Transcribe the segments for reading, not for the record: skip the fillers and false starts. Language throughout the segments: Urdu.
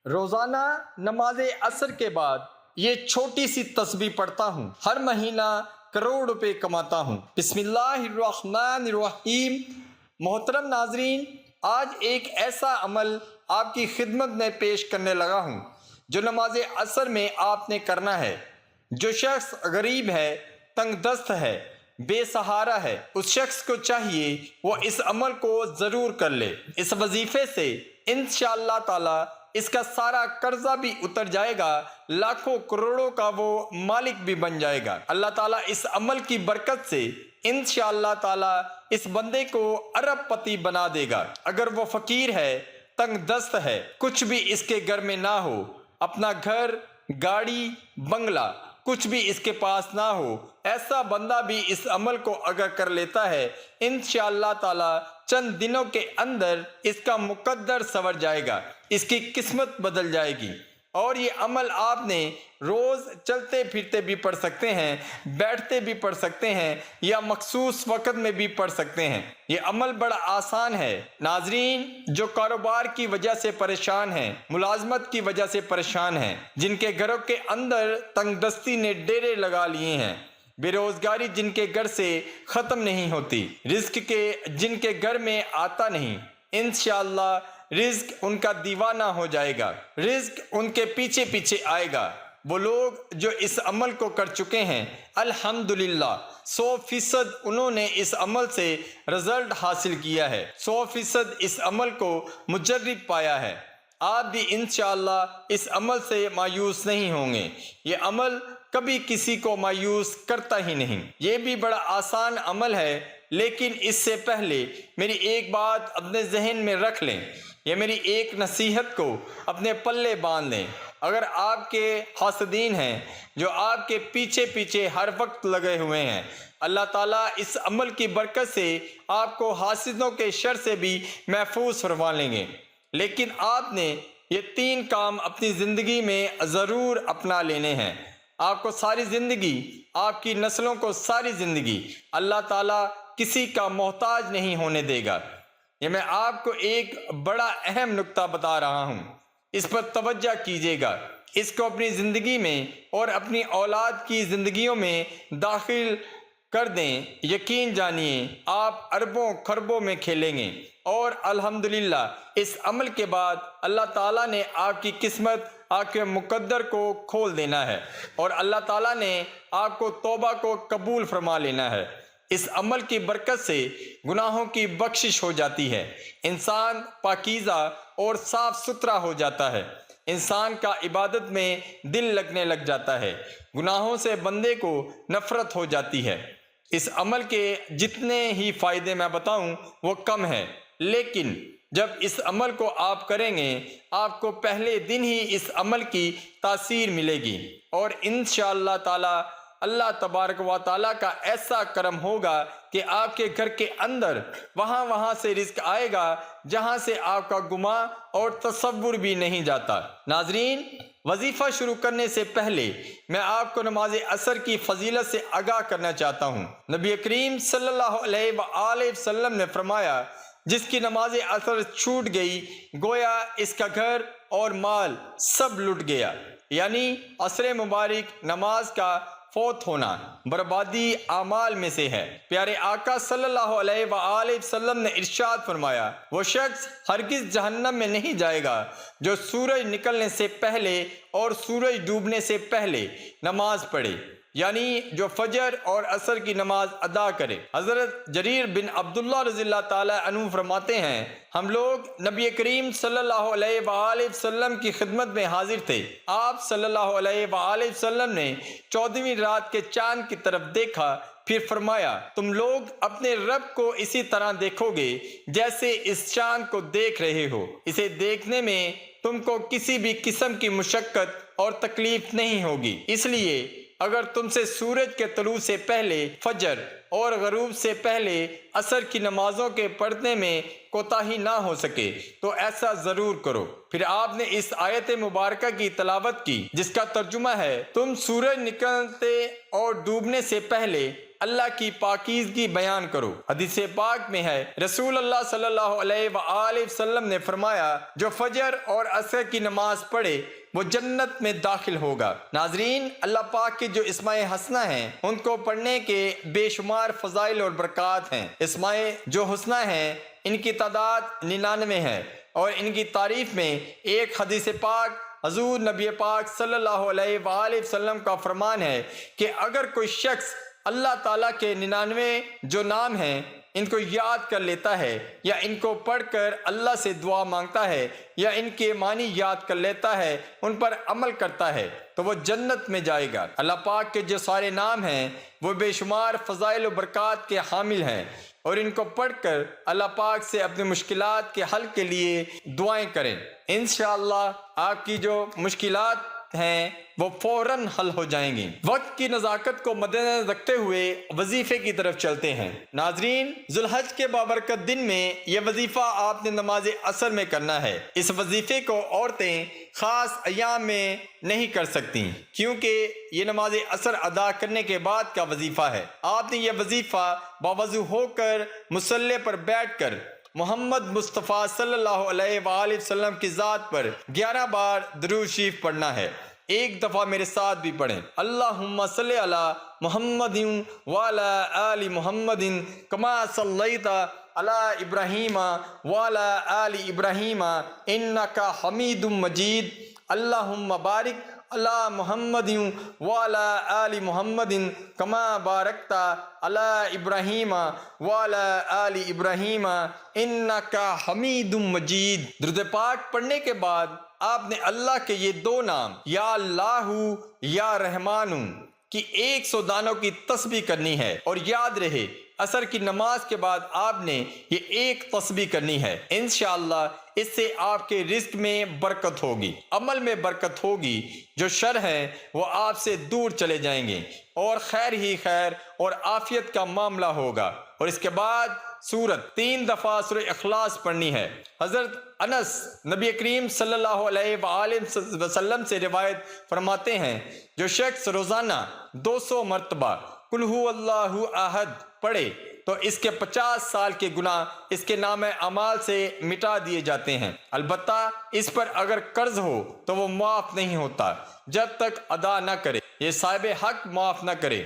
روزانہ نماز عصر کے بعد یہ چھوٹی سی تسبیح پڑھتا ہوں۔ ہر مہینہ کروڑ روپے کماتا ہوں۔ بسم اللہ الرحمن الرحیم۔ محترم ناظرین، آج ایک ایسا عمل آپ کی خدمت میں پیش کرنے لگا ہوں جو نماز عصر میں آپ نے کرنا ہے۔ جو شخص غریب ہے، تنگ دست ہے، بے سہارا ہے، اس شخص کو چاہیے وہ اس عمل کو ضرور کر لے۔ اس وظیفے سے انشاءاللہ تعالی اس کا سارا قرضہ بھی اتر جائے گا، لاکھوں کروڑوں کا وہ مالک بھی بن جائے گا۔ اللہ تعالیٰ اس عمل کی برکت سے انشاءاللہ تعالیٰ اس بندے کو ارب پتی بنا دے گا۔ اگر وہ فقیر ہے، تنگ دست ہے، کچھ بھی اس کے گھر میں نہ ہو، اپنا گھر، گاڑی، بنگلہ کچھ بھی اس کے پاس نہ ہو، ایسا بندہ بھی اس عمل کو اگر کر لیتا ہے، انشاءاللہ تعالی چند دنوں کے اندر اس کا مقدر سنور جائے گا، اس کی قسمت بدل جائے گی۔ اور یہ عمل آپ نے روز چلتے پھرتے بھی پڑھ سکتے ہیں، بیٹھتے بھی پڑھ سکتے ہیں، یا مخصوص وقت میں بھی پڑھ سکتے ہیں۔ یہ عمل بڑا آسان ہے۔ ناظرین، جو کاروبار کی وجہ سے پریشان ہیں، ملازمت کی وجہ سے پریشان ہیں، جن کے گھروں کے اندر تنگ دستی نے ڈیرے لگا لیے ہیں، بے روزگاری جن کے گھر سے ختم نہیں ہوتی، رزق کے جن کے گھر میں آتا نہیں، انشاءاللہ رزق ان کا دیوانہ ہو جائے گا، رزق ان کے پیچھے پیچھے آئے گا۔ وہ لوگ جو اس عمل کو کر چکے ہیں، الحمدللہ 100% انہوں نے اس عمل سے رزلٹ حاصل کیا ہے، 100% اس عمل کو مجرب پایا ہے۔ آپ بھی انشاءاللہ اس عمل سے مایوس نہیں ہوں گے۔ یہ عمل کبھی کسی کو مایوس کرتا ہی نہیں۔ یہ بھی بڑا آسان عمل ہے، لیکن اس سے پہلے میری ایک بات اپنے ذہن میں رکھ لیں، یہ میری ایک نصیحت کو اپنے پلے باندھ لیں۔ اگر آپ کے حاسدین ہیں جو آپ کے پیچھے پیچھے ہر وقت لگے ہوئے ہیں، اللہ تعالیٰ اس عمل کی برکت سے آپ کو حاسدوں کے شر سے بھی محفوظ فرما لیں گے۔ لیکن آپ نے یہ 3 کام اپنی زندگی میں ضرور اپنا لینے ہیں۔ آپ کو ساری زندگی، آپ کی نسلوں کو ساری زندگی اللہ تعالیٰ کسی کا محتاج نہیں ہونے دے گا۔ یہ میں آپ کو ایک بڑا اہم نکتہ بتا رہا ہوں، اس پر توجہ کیجیے گا، اس کو اپنی زندگی میں اور اپنی اولاد کی زندگیوں میں داخل کر دیں۔ یقین جانیے آپ اربوں خربوں میں کھیلیں گے، اور الحمدللہ اس عمل کے بعد اللہ تعالیٰ نے آپ کی قسمت، آپ کے مقدر کو کھول دینا ہے، اور اللہ تعالیٰ نے آپ کو توبہ کو قبول فرما لینا ہے۔ اس عمل کی برکت سے گناہوں کی بخشش ہو جاتی ہے، انسان پاکیزہ اور صاف ستھرا ہو جاتا ہے، انسان کا عبادت میں دل لگنے لگ جاتا ہے، گناہوں سے بندے کو نفرت ہو جاتی ہے۔ اس عمل کے جتنے ہی فائدے میں بتاؤں وہ کم ہیں، لیکن جب اس عمل کو آپ کریں گے، آپ کو پہلے دن ہی اس عمل کی تاثیر ملے گی، اور انشاءاللہ تعالی اللہ تبارک و تعالیٰ کا ایسا کرم ہوگا کہ آپ کے گھر کے اندر وہاں سے رزق آئے گا جہاں سے آپ کا گمان اور تصور بھی نہیں جاتا۔ ناظرین، وظیفہ شروع کرنے سے پہلے میں آپ کو نماز عصر کی فضیلت سے آگاہ کرنا چاہتا ہوں۔ نبی کریم صلی اللہ علیہ وآلہ وسلم نے فرمایا، جس کی نماز عصر چھوٹ گئی گویا اس کا گھر اور مال سب لٹ گیا، یعنی عصر مبارک نماز کا فوت ہونا بربادی اعمال میں سے ہے۔ پیارے آقا صلی اللہ علیہ وآلہ وسلم نے ارشاد فرمایا، وہ شخص ہرگز جہنم میں نہیں جائے گا جو سورج نکلنے سے پہلے اور سورج ڈوبنے سے پہلے نماز پڑھے، یعنی جو فجر اور عصر کی نماز ادا کرے۔ حضرت جریر بن عبداللہ رضی اللہ تعالیٰ عنہ فرماتے ہیں، ہم لوگ نبی کریم صلی اللہ علیہ وآلہ وسلم کی خدمت میں حاضر تھے۔ آپ صلی اللہ علیہ وآلہ وسلم نے 14ویں رات کے چاند کی طرف دیکھا، پھر فرمایا، تم لوگ اپنے رب کو اسی طرح دیکھو گے جیسے اس چاند کو دیکھ رہے ہو۔ اسے دیکھنے میں تم کو کسی بھی قسم کی مشقت اور تکلیف نہیں ہوگی، اس لیے اگر تم سے سورج کے طلوع سے پہلے فجر اور غروب سے پہلے عصر کی نمازوں کے پڑھنے میں کوتاہی نہ ہو سکے تو ایسا ضرور کرو۔ پھر آپ نے اس آیت مبارکہ کی تلاوت کی، جس کا ترجمہ ہے، تم سورج نکلتے اور ڈوبنے سے پہلے اللہ کی پاکیزگی بیان کرو۔ حدیث پاک میں ہے، رسول اللہ صلی اللہ علیہ وآلہ وسلم نے فرمایا، جو فجر اور عصر کی نماز پڑھے وہ جنت میں داخل ہوگا۔ ناظرین، اللہ پاک کے جو اسماء حسنہ ہیں ان کو پڑھنے کے بے شمار فضائل اور برکات ہیں۔ اسماء جو حسنہ ہیں ان کی تعداد 99 ہے، اور ان کی تعریف میں ایک حدیث پاک حضور نبی پاک صلی اللہ علیہ وآلہ وسلم کا فرمان ہے کہ اگر کوئی شخص اللہ تعالیٰ کے 99 جو نام ہیں ان کو یاد کر لیتا ہے، یا ان کو پڑھ کر اللہ سے دعا مانگتا ہے، یا ان کے معنی یاد کر لیتا ہے، ان پر عمل کرتا ہے، تو وہ جنت میں جائے گا۔ اللہ پاک کے جو سارے نام ہیں وہ بے شمار فضائل و برکات کے حامل ہیں، اور ان کو پڑھ کر اللہ پاک سے اپنی مشکلات کے حل کے لیے دعائیں کریں۔ انشاءاللہ آپ کی جو مشکلات ہیں وہ فوراً حل ہو جائیں گی۔ وقت کی نزاکت کو مد نظر رکھتے ہوئے وظیفے کی طرف چلتے ہیں۔ ناظرین، ذو الحج کے بابرکت دن میں یہ وظیفہ آپ نے نماز عصر میں کرنا ہے۔ اس وظیفے کو عورتیں خاص ایام میں نہیں کر سکتی، کیونکہ یہ نماز عصر ادا کرنے کے بعد کا وظیفہ ہے۔ آپ نے یہ وظیفہ باوضو ہو کر مصلی پر بیٹھ کر محمد مصطفیٰ صلی اللہ علیہ وآلہ وسلم کی ذات پر 11 بار درود شریف پڑھنا ہے۔ ایک دفعہ میرے ساتھ بھی پڑھیں، اللہم صلی علی محمد وعلی آل محمد کما صلیت علی ابراہیم وعلی آل ابراہیم انک حمید مجید، اللہم بارک علی محمد وعلی آل محمد کما بارکت علی ابراہیم وعلی آل ابراہیم انک حمید مجید۔ درود پاک پڑھنے کے بعد آپ نے اللہ کے یہ 2 نام یا اللہ یا رحمان کی 100 دانوں کی تسبیح کرنی ہے، اور یاد رہے عصر کی نماز کے بعد آپ نے یہ ایک تسبیح کرنی ہے۔ انشاءاللہ اس سے آپ کے رزق میں برکت ہوگی، عمل میں برکت ہوگی، جو شر ہیں وہ آپ سے دور چلے جائیں گے، اور خیر ہی خیر اور عافیت کا معاملہ ہوگا۔ اور اس کے بعد سورت 3 دفعہ سورہ اخلاص پڑھنی ہے۔ حضرت انس نبی کریم صلی اللہ علیہ وآلہ وسلم سے روایت فرماتے ہیں، جو شخص روزانہ 200 مرتبہ قل هو اللہ احد پڑھے تو اس کے 50 سال کے گناہ اس کے نام اعمال سے مٹا دیے جاتے ہیں۔ البتہ اس پر اگر قرض ہو تو وہ معاف نہیں ہوتا جب تک ادا نہ کرے، یہ صاحب حق معاف نہ کرے۔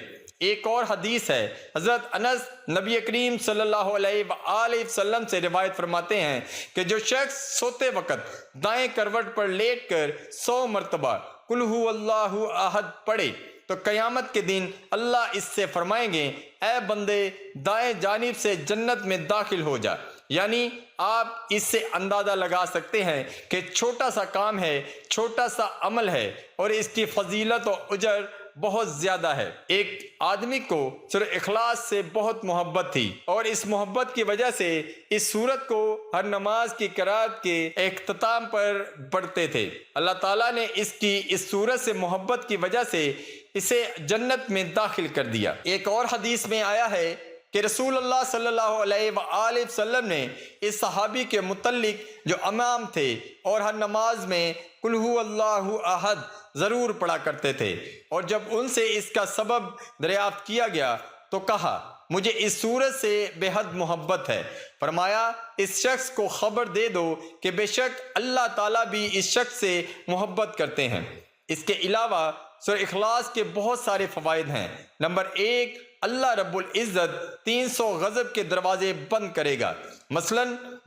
ایک اور حدیث ہے، حضرت انس نبی کریم صلی اللہ علیہ وآلہ وسلم سے روایت فرماتے ہیں کہ جو شخص سوتے وقت دائیں کروٹ پر لیٹ کر 100 مرتبہ قل هو اللہ احد پڑھے تو قیامت کے دن اللہ اس سے فرمائیں گے، اے بندے دائیں جانب سے جنت میں داخل ہو جا۔ یعنی آپ اس سے اندازہ لگا سکتے ہیں کہ چھوٹا سا کام ہے، چھوٹا سا عمل ہے، اور اس کی فضیلت و اجر بہت زیادہ ہے۔ ایک آدمی کو سورہ اخلاص سے بہت محبت تھی، اور اس محبت کی وجہ سے اس سورت کو ہر نماز کی قرات کے اختتام پر پڑھتے تھے۔ اللہ تعالیٰ نے اس سورت سے محبت کی وجہ سے اسے جنت میں داخل کر دیا۔ ایک اور حدیث میں آیا ہے کہ رسول اللہ صلی اللہ علیہ وآلہ وسلم نے اس صحابی کے متعلق جو امام تھے اور ہر نماز میں قل هو اللہ احد ضرور پڑھا کرتے تھے، اور جب ان سے اس کا سبب دریافت کیا گیا تو کہا، مجھے اس سورت سے بے حد محبت ہے۔ فرمایا، اس شخص کو خبر دے دو کہ بے شک اللہ تعالیٰ بھی اس شخص سے محبت کرتے ہیں۔ اس کے علاوہ سورہ اخلاص کے بہت سارے فوائد ہیں۔ نمبر 1، اللہ رب العزت 300 غضب کے دروازے بند کرے گا، مثلا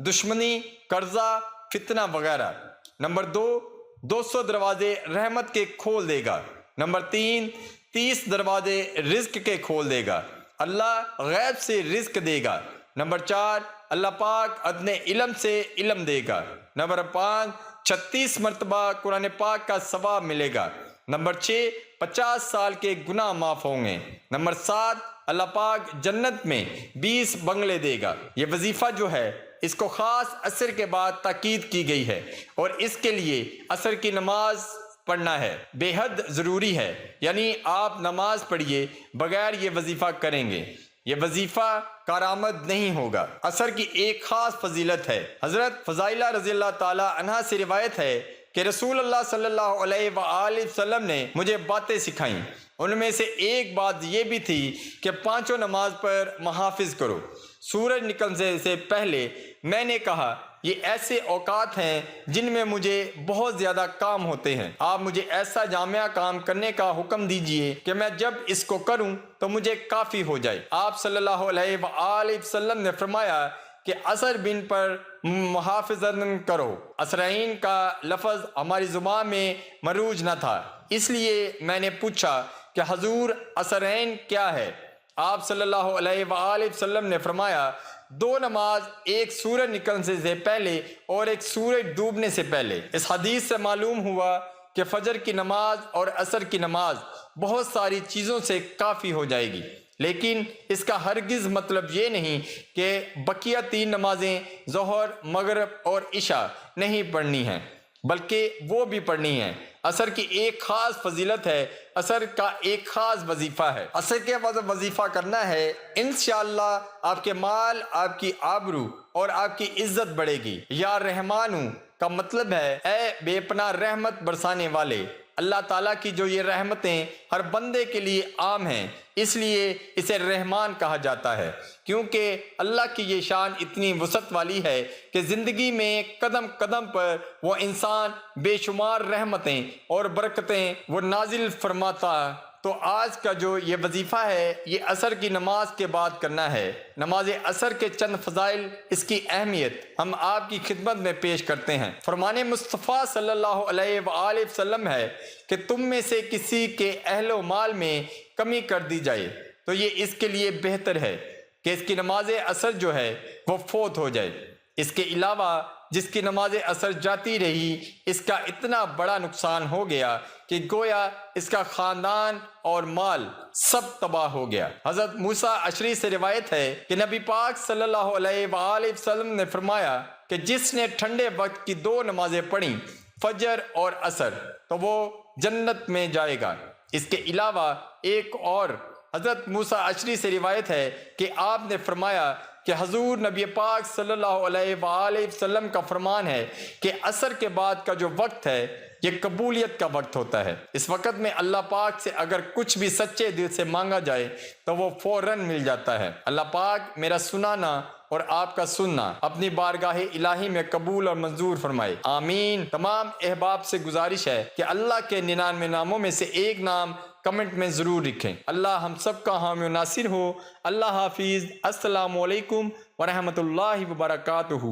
دشمنی، قرضہ، فتنہ وغیرہ۔ نمبر 2، 200 دروازے رحمت کے کھول دے گا۔ نمبر 3، 30 دروازے رزق کے کھول دے گا، اللہ غیب سے رزق دے گا۔ نمبر 4، اللہ پاک ادنے علم سے علم دے گا۔ نمبر 5، 36 مرتبہ قرآن پاک کا ثواب ملے گا۔ نمبر 6، 50 سال کے گناہ معاف ہوں گے۔ نمبر 7، اللہ پاک جنت میں 20 بنگلے دے گا۔ یہ وظیفہ جو ہے اس کو خاص عصر کے بعد تاکید کی گئی ہے، اور اس کے لیے عصر کی نماز پڑھنا ہے، بے حد ضروری ہے۔ یعنی آپ نماز پڑھیے بغیر یہ وظیفہ کریں گے، یہ وظیفہ کارآمد نہیں ہوگا۔ عصر کی ایک خاص فضیلت ہے، حضرت فضائلہ رضی اللہ تعالی عنہا سے روایت ہے کہ رسول اللہ صلی اللہ علیہ وآلہ وسلم نے مجھے باتیں سکھائیں۔ ان میں سے ایک بات یہ بھی تھی کہ پانچوں نماز پر محافظ کرو۔ سورج نکلنے سے پہلے میں نے کہا یہ ایسے اوقات ہیں جن میں مجھے بہت زیادہ کام ہوتے ہیں، آپ مجھے ایسا جامع کام کرنے کا حکم دیجئے کہ میں جب اس کو کروں تو مجھے کافی ہو جائے۔ آپ صلی اللہ علیہ وآلہ وسلم نے فرمایا کہ عصر بن پر محافظت کرو۔ عصرین کا لفظ ہماری زبان میں مروج نہ تھا، اس لیے میں نے پوچھا کہ حضور عصرین کیا ہے؟ آپ صلی اللہ علیہ وآلہ وسلم نے فرمایا 2 نماز، ایک سورج نکلنے سے پہلے اور ایک سورج ڈوبنے سے پہلے۔ اس حدیث سے معلوم ہوا کہ فجر کی نماز اور عصر کی نماز بہت ساری چیزوں سے کافی ہو جائے گی، لیکن اس کا ہرگز مطلب یہ نہیں کہ بقیہ 3 نمازیں ظہر، مغرب اور عشاء نہیں پڑھنی ہیں، بلکہ وہ بھی پڑھنی ہیں۔ عصر کی ایک خاص فضیلت ہے، عصر کا ایک خاص وظیفہ ہے۔ عصر کے بعد وظیفہ کرنا ہے، انشاءاللہ آپ کے مال، آپ کی آبرو اور آپ کی عزت بڑھے گی۔ یا رحمانو کا مطلب ہے اے بے پناہ رحمت برسانے والے۔ اللہ تعالیٰ کی جو یہ رحمتیں ہر بندے کے لیے عام ہیں، اس لیے اسے رحمان کہا جاتا ہے، کیونکہ اللہ کی یہ شان اتنی وسعت والی ہے کہ زندگی میں قدم قدم پر وہ انسان بے شمار رحمتیں اور برکتیں وہ نازل فرماتا۔ تو آج کا جو یہ وظیفہ ہے یہ عصر کی نماز کے بعد کرنا ہے۔ نماز عصر کے چند فضائل، اس کی اہمیت ہم آپ کی خدمت میں پیش کرتے ہیں۔ فرمان مصطفیٰ صلی اللہ علیہ وآلہ وسلم ہے کہ تم میں سے کسی کے اہل و مال میں کمی کر دی جائے تو یہ اس کے لیے بہتر ہے کہ اس کی نماز عصر جو ہے وہ فوت ہو جائے۔ اس کے علاوہ جس کی نماز عصر جاتی رہی، اس کا اتنا بڑا نقصان ہو گیا کہ گویا اس کا خاندان اور مال سب تباہ ہو گیا۔ حضرت موسیٰ اشعری سے روایت ہے کہ نبی پاک صلی اللہ علیہ وآلہ وسلم نے فرمایا کہ جس نے ٹھنڈے وقت کی 2 نمازیں پڑھیں، فجر اور عصر، تو وہ جنت میں جائے گا۔ اس کے علاوہ ایک اور حضرت موسیٰ اشعری سے روایت ہے کہ آپ نے فرمایا کہ حضور نبی پاک صلی اللہ علیہ وآلہ وسلم کا فرمان ہے کہ عصر کے بعد کا جو وقت ہے یہ قبولیت کا وقت ہوتا ہے۔ اس وقت میں اللہ پاک سے اگر کچھ بھی سچے دل سے مانگا جائے تو وہ فوراً مل جاتا ہے۔ اللہ پاک میرا سنانا اور آپ کا سننا اپنی بارگاہ الہی میں قبول اور منظور فرمائے، آمین۔ تمام احباب سے گزارش ہے کہ اللہ کے 99 ناموں میں سے ایک نام کمنٹ میں ضرور لکھیں۔ اللہ ہم سب کا حامی و ناصر ہو۔ اللہ حافظ۔ السلام علیکم ورحمۃ اللہ وبرکاتہ۔